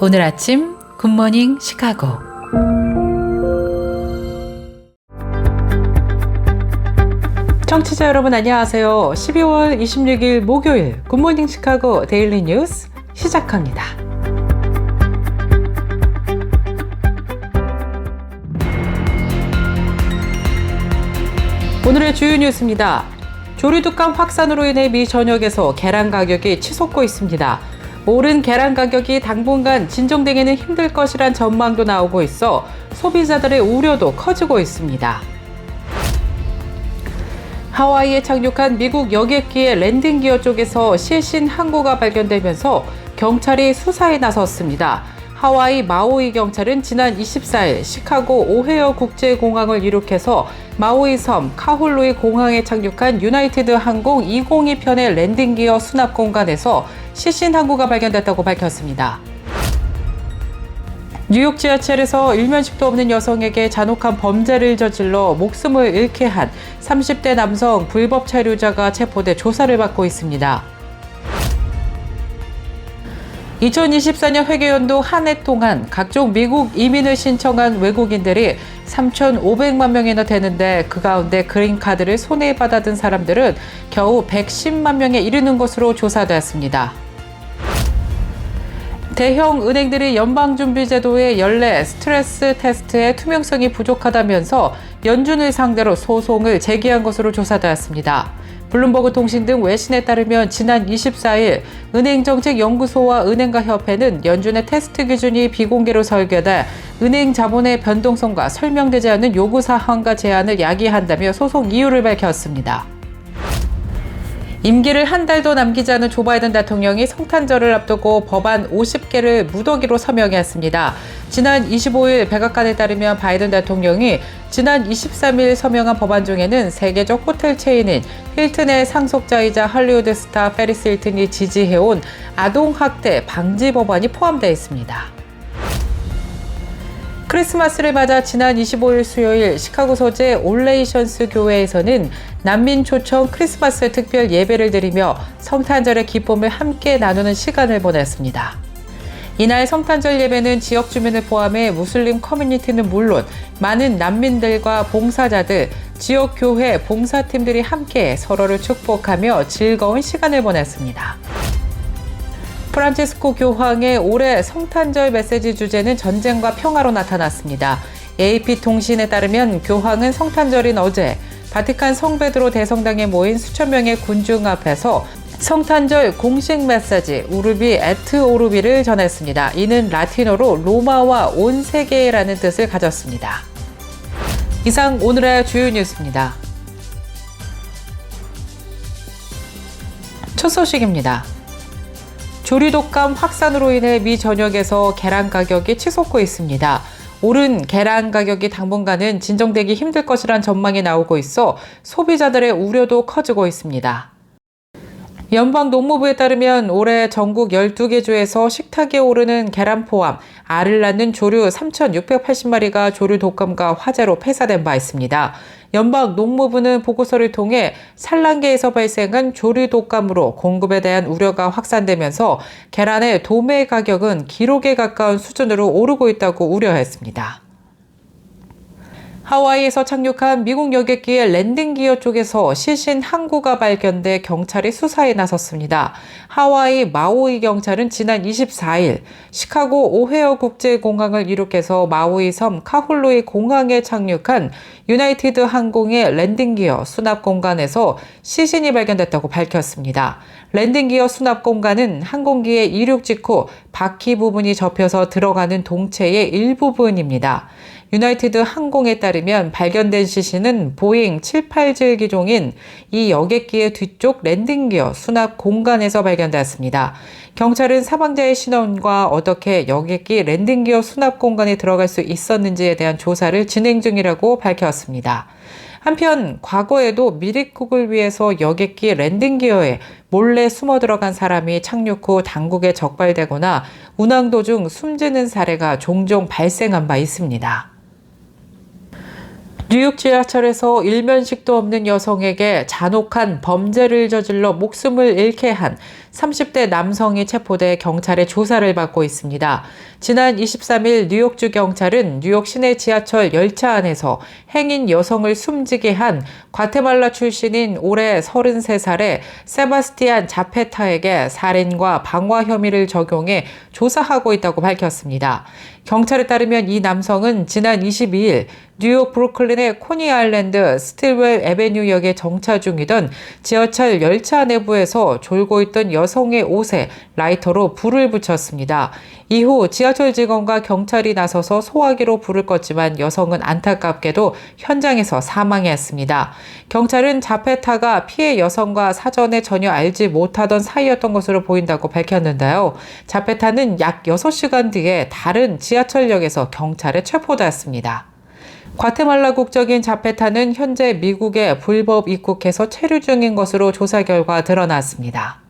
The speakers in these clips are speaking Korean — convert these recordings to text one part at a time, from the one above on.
오늘 아침 굿모닝 시카고. 청취자 여러분 안녕하세요. 12월 26일 목요일 굿모닝 시카고 데일리 뉴스 시작합니다. 오늘의 주요 뉴스입니다. 조류독감 확산으로 인해 미 전역에서 계란 가격이 치솟고 있습니다. 오른 계란 가격이 당분간 진정되기는 힘들 것이란 전망도 나오고 있어 소비자들의 우려도 커지고 있습니다. 하와이에 착륙한 미국 여객기의 랜딩 기어 쪽에서 실신 항구가 발견되면서 경찰이 수사에 나섰습니다. 하와이 마우이 경찰은 지난 24일 시카고 오헤어 국제공항을 이륙해서 마우이 섬 카홀루이 공항에 착륙한 유나이티드 항공 202편의 랜딩 기어 수납 공간에서 실신 항구가 발견됐다고 밝혔습니다. 뉴욕 지하철에서 일면식도 없는 여성에게 잔혹한 범죄를 저질러 목숨을 잃게 한 30대 남성 불법 체류자가 체포돼 조사를 받고 있습니다. 2024년 회계연도 한 해 동안 각종 미국 이민을 신청한 외국인들이 3,500만 명이나 되는데 그 가운데 그린카드를 손에 받아든 사람들은 겨우 110만 명에 이르는 것으로 조사되었습니다. 대형 은행들이 연방준비제도의 연례 스트레스 테스트의 투명성이 부족하다면서 연준을 상대로 소송을 제기한 것으로 조사되었습니다. 블룸버그 통신 등 외신에 따르면 지난 24일 은행정책연구소와 은행가협회는 연준의 테스트 기준이 비공개로 설계돼 은행 자본의 변동성과 설명되지 않은 요구사항과 제한을 야기한다며 소송 이유를 밝혔습니다. 임기를 한 달도 남기지 않은 조 바이든 대통령이 성탄절을 앞두고 법안 50개를 무더기로 서명했습니다. 지난 25일 백악관에 따르면 바이든 대통령이 지난 23일 서명한 법안 중에는 세계적 호텔 체인인 힐튼의 상속자이자 할리우드 스타 페리스 힐튼이 지지해온 아동학대 방지 법안이 포함되어 있습니다. 크리스마스를 맞아 지난 25일 수요일 시카고 소재 올레이션스 교회에서는 난민 초청 크리스마스 특별 예배를 드리며 성탄절의 기쁨을 함께 나누는 시간을 보냈습니다. 이날 성탄절 예배는 지역 주민을 포함해 무슬림 커뮤니티는 물론 많은 난민들과 봉사자들, 지역 교회 봉사팀들이 함께 서로를 축복하며 즐거운 시간을 보냈습니다. 프란치스코 교황의 올해 성탄절 메시지 주제는 전쟁과 평화로 나타났습니다. AP통신에 따르면 교황은 성탄절인 어제 바티칸 성베드로 대성당에 모인 수천 명의 군중 앞에서 성탄절 공식 메시지 우르비 에트 오르비를 전했습니다. 이는 라틴어로 로마와 온 세계라는 뜻을 가졌습니다. 이상 오늘의 주요 뉴스입니다. 첫 소식입니다. 조류독감 확산으로 인해 미 전역에서 계란 가격이 치솟고 있습니다. 오른 계란 가격이 당분간은 진정되기 힘들 것이란 전망이 나오고 있어 소비자들의 우려도 커지고 있습니다. 연방농무부에 따르면 올해 전국 12개 주에서 식탁에 오르는 계란 포함 알을 낳는 조류 3,680마리가 조류독감과 화재로 폐사된 바 있습니다. 연방농무부는 보고서를 통해 산란계에서 발생한 조류독감으로 공급에 대한 우려가 확산되면서 계란의 도매 가격은 기록에 가까운 수준으로 오르고 있다고 우려했습니다. 하와이에서 착륙한 미국 여객기의 랜딩 기어 쪽에서 실신 항구가 발견돼 경찰이 수사에 나섰습니다. 하와이 마우이 경찰은 지난 24일 시카고 오헤어 국제공항을 이륙해서 마우이 섬 카홀루이 공항에 착륙한 유나이티드 항공의 랜딩 기어 수납 공간에서 시신이 발견됐다고 밝혔습니다. 랜딩 기어 수납 공간은 항공기의 이륙 직후 바퀴 부분이 접혀서 들어가는 동체의 일부분입니다. 유나이티드 항공에 따르면 발견된 시신은 보잉 787 기종인 이 여객기의 뒤쪽 랜딩기어 수납 공간에서 발견되었습니다. 경찰은 사망자의 신원과 어떻게 여객기 랜딩기어 수납 공간에 들어갈 수 있었는지에 대한 조사를 진행 중이라고 밝혔습니다. 한편 과거에도 미립국을 위해서 여객기 랜딩기어에 몰래 숨어 들어간 사람이 착륙 후 당국에 적발되거나 운항 도중 숨지는 사례가 종종 발생한 바 있습니다. 뉴욕 지하철에서 일면식도 없는 여성에게 잔혹한 범죄를 저질러 목숨을 잃게 한 30대 남성이 체포돼 경찰의 조사를 받고 있습니다. 지난 23일 뉴욕주 경찰은 뉴욕 시내 지하철 열차 안에서 행인 여성을 숨지게 한 과테말라 출신인 올해 33살의 세바스티안 자페타에게 살인과 방화 혐의를 적용해 조사하고 있다고 밝혔습니다. 경찰에 따르면 이 남성은 지난 22일 뉴욕 브루클린의 코니 아일랜드 스틸웰 에베뉴역에 정차 중이던 지하철 열차 내부에서 졸고 있던 여성의 옷에 라이터로 불을 붙였습니다. 이후 지하철 직원과 경찰이 나서서 소화기로 불을 껐지만 여성은 안타깝게도 현장에서 사망했습니다. 경찰은 자페타가 피해 여성과 사전에 전혀 알지 못하던 사이였던 것으로 보인다고 밝혔는데요. 자페타는 약 6시간 뒤에 다른 지하철역에서 경찰에 체포됐습니다. 과테말라 국적인 자페타는 현재 미국에 불법 입국해서 체류 중인 것으로 조사 결과 드러났습니다.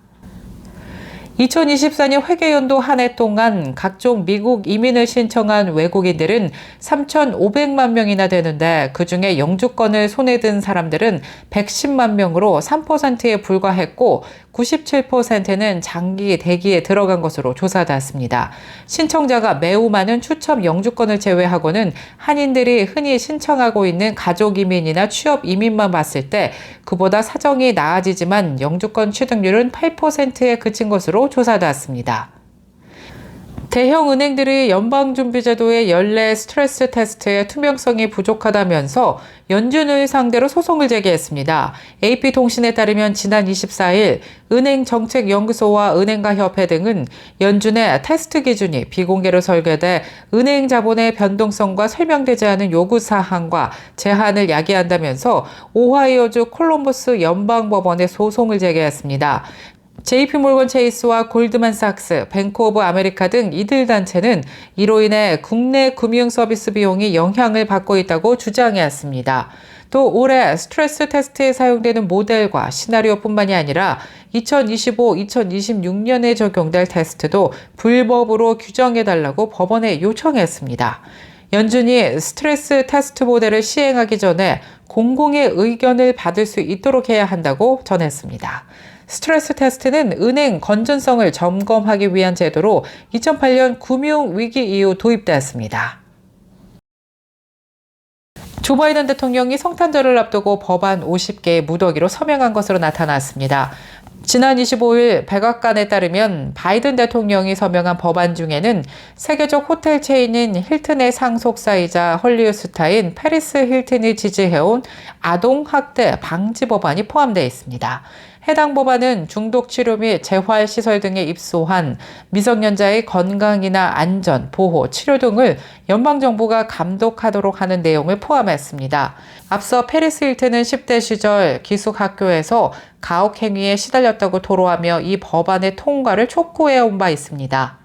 2024년 회계연도 한 해 동안 각종 미국 이민을 신청한 외국인들은 3,500만 명이나 되는데 그중에 영주권을 손에 든 사람들은 110만 명으로 3%에 불과했고 97%는 장기 대기에 들어간 것으로 조사됐습니다. 신청자가 매우 많은 추첨 영주권을 제외하고는 한인들이 흔히 신청하고 있는 가족 이민이나 취업 이민만 봤을 때 그보다 사정이 나아지지만 영주권 취득률은 8%에 그친 것으로 조사됐습니다. 대형 은행들이 연방준비제도의 연례 스트레스 테스트의 투명성이 부족하다면서 연준을 상대로 소송을 제기했습니다. AP통신에 따르면 지난 24일 은행정책연구소와 은행가협회 등은 연준의 테스트 기준이 비공개로 설계돼 은행 자본의 변동성과 설명되지 않은 요구사항과 제한을 야기한다면서 오하이오주 콜럼버스 연방법원에 소송을 제기했습니다. JP모건 체이스와 골드만삭스, 뱅크 오브 아메리카 등 이들 단체는 이로 인해 국내 금융 서비스 비용이 영향을 받고 있다고 주장했습니다. 또 올해 스트레스 테스트에 사용되는 모델과 시나리오뿐만이 아니라 2025-2026년에 적용될 테스트도 불법으로 규정해달라고 법원에 요청했습니다. 연준이 스트레스 테스트 모델을 시행하기 전에 공공의 의견을 받을 수 있도록 해야 한다고 전했습니다. 스트레스 테스트는 은행 건전성을 점검하기 위한 제도로 2008년 금융위기 이후 도입되었습니다. 조 바이든 대통령이 성탄절을 앞두고 법안 50개의 무더기로 서명한 것으로 나타났습니다. 지난 25일 백악관에 따르면 바이든 대통령이 서명한 법안 중에는 세계적 호텔 체인인 힐튼의 상속사이자 헐리우드 스타인 페리스 힐튼이 지지해온 아동학대 방지 법안이 포함되어 있습니다. 해당 법안은 중독 치료 및 재활 시설 등에 입소한 미성년자의 건강이나 안전, 보호, 치료 등을 연방정부가 감독하도록 하는 내용을 포함했습니다. 앞서 페리스 힐튼은 10대 시절 기숙학교에서 가혹행위에 시달렸다고 토로하며 이 법안의 통과를 촉구해온 바 있습니다.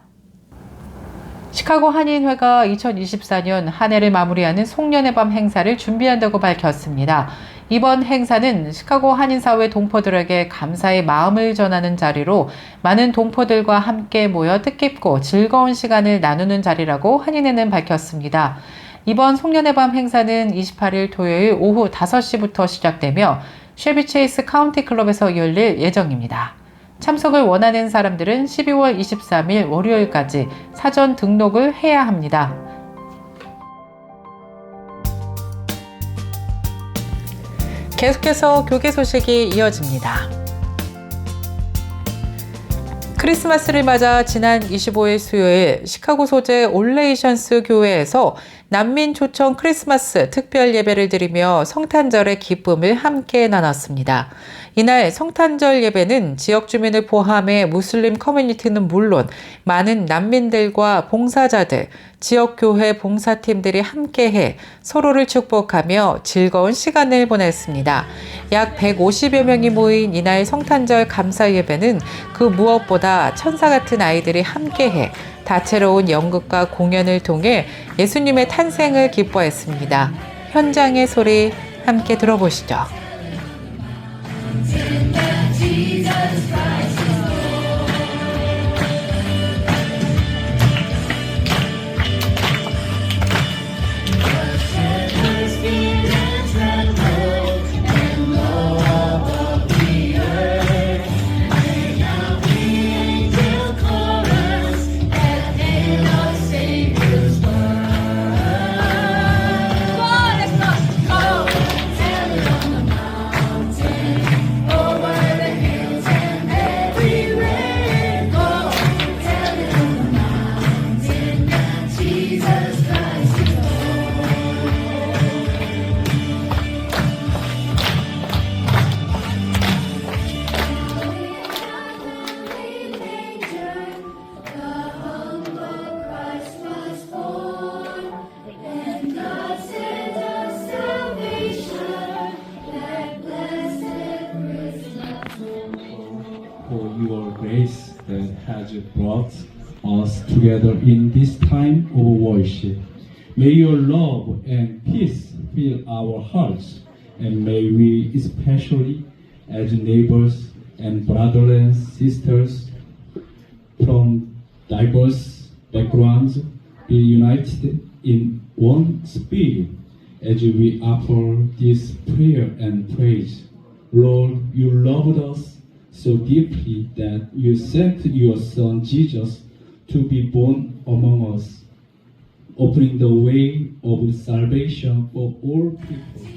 시카고 한인회가 2024년 한 해를 마무리하는 송년회 밤 행사를 준비한다고 밝혔습니다. 이번 행사는 시카고 한인사회 동포들에게 감사의 마음을 전하는 자리로 많은 동포들과 함께 모여 뜻깊고 즐거운 시간을 나누는 자리라고 한인회는 밝혔습니다. 이번 송년회 밤 행사는 28일 토요일 오후 5시부터 시작되며 쉐비체이스 카운티 클럽에서 열릴 예정입니다. 참석을 원하는 사람들은 12월 23일 월요일까지 사전 등록을 해야 합니다. 계속해서 교계 소식이 이어집니다. 크리스마스를 맞아 지난 25일 수요일 시카고 소재 올레이션스 교회에서 난민 초청 크리스마스 특별 예배를 드리며 성탄절의 기쁨을 함께 나눴습니다. 이날 성탄절 예배는 지역 주민을 포함해 무슬림 커뮤니티는 물론 많은 난민들과 봉사자들, 지역교회 봉사팀들이 함께해 서로를 축복하며 즐거운 시간을 보냈습니다. 약 150여 명이 모인 이날 성탄절 감사 예배는 그 무엇보다 천사 같은 아이들이 함께해 다채로운 연극과 공연을 통해 예수님의 탄생을 기뻐했습니다. 현장의 소리 함께 들어보시죠. your grace that has brought us together in this time of worship. May your love and peace fill our hearts, and may we, especially as neighbors and brothers and sisters from diverse backgrounds, be united in one spirit as we offer this prayer and praise. Lord, you loved us so deeply that you sent your Son Jesus to be born among us, opening the way of salvation for all people.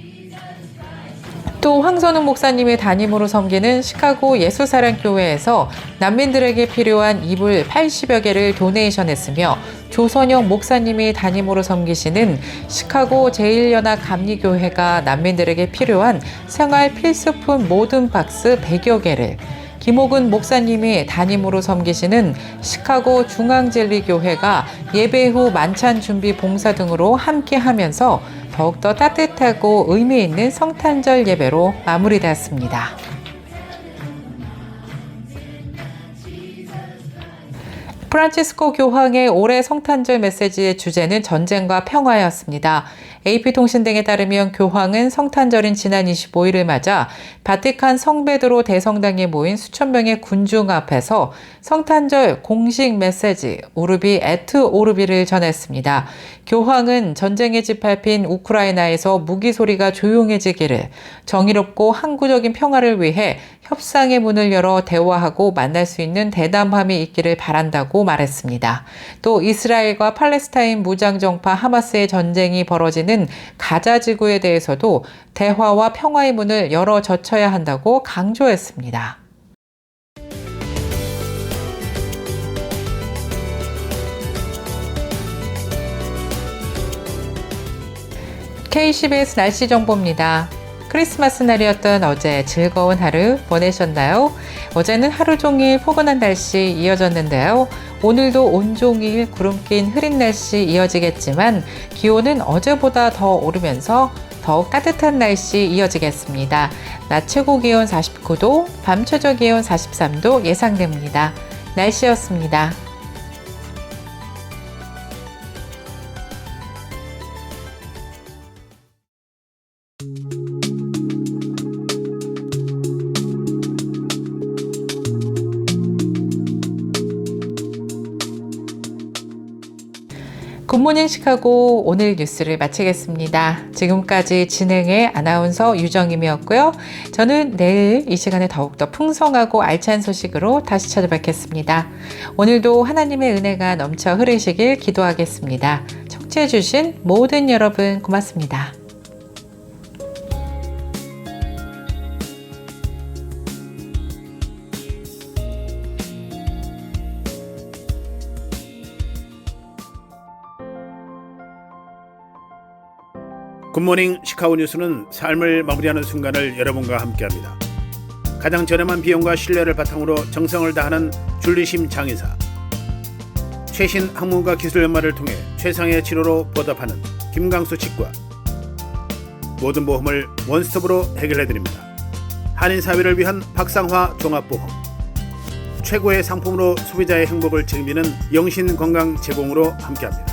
또 황선웅 목사님의 담임으로 섬기는 시카고 예수사랑교회에서 난민들에게 필요한 이불 80여 개를 도네이션했으며 조선영 목사님이 담임으로 섬기시는 시카고 제1연합 감리교회가 난민들에게 필요한 생활 필수품 모든 박스 100여 개를, 김옥은 목사님이 담임으로 섬기시는 시카고 중앙진리교회가 예배 후 만찬 준비 봉사 등으로 함께 하면서 더욱더 따뜻하고 의미 있는 성탄절 예배로 마무리되었습니다. 프란치스코 교황의 올해 성탄절 메시지의 주제는 전쟁과 평화였습니다. AP통신 등에 따르면 교황은 성탄절인 지난 25일을 맞아 바티칸 성베드로 대성당에 모인 수천 명의 군중 앞에서 성탄절 공식 메시지 우르비 에트 오르비를 전했습니다. 교황은 전쟁에 짓밟힌 우크라이나에서 무기 소리가 조용해지기를, 정의롭고 항구적인 평화를 위해 협상의 문을 열어 대화하고 만날 수 있는 대담함이 있기를 바란다고 말했습니다. 또 이스라엘과 팔레스타인 무장정파 하마스의 전쟁이 벌어지는 가자 지구에 대해서도 대화와 평화의 문을 열어 젖혀야 한다고 강조했습니다. KCBS 날씨 정보입니다. 크리스마스 날이었던 어제 즐거운 하루 보내셨나요? 어제는 하루 종일 포근한 날씨 이어졌는데요. 오늘도 온종일 구름 낀 흐린 날씨 이어지겠지만 기온은 어제보다 더 오르면서 더욱 따뜻한 날씨 이어지겠습니다. 낮 최고 기온 49도, 밤 최저 기온 43도 예상됩니다. 날씨였습니다. 굿모닝 시카고 오늘 뉴스를 마치겠습니다. 지금까지 진행의 아나운서 유정임이었고요. 저는 내일 이 시간에 더욱더 풍성하고 알찬 소식으로 다시 찾아뵙겠습니다. 오늘도 하나님의 은혜가 넘쳐 흐르시길 기도하겠습니다. 청취해주신 모든 여러분 고맙습니다. 굿모닝 시카고 뉴스는 삶을 마무리하는 순간을 여러분과 함께합니다. 가장 저렴한 비용과 신뢰를 바탕으로 정성을 다하는 줄리심 장의사, 최신 학문과 기술 연마를 통해 최상의 치료로 보답하는 김강수 치과, 모든 보험을 원스톱으로 해결해드립니다. 한인사회를 위한 박상화 종합보험, 최고의 상품으로 소비자의 행복을 책임지는 영신건강 제공으로 함께합니다.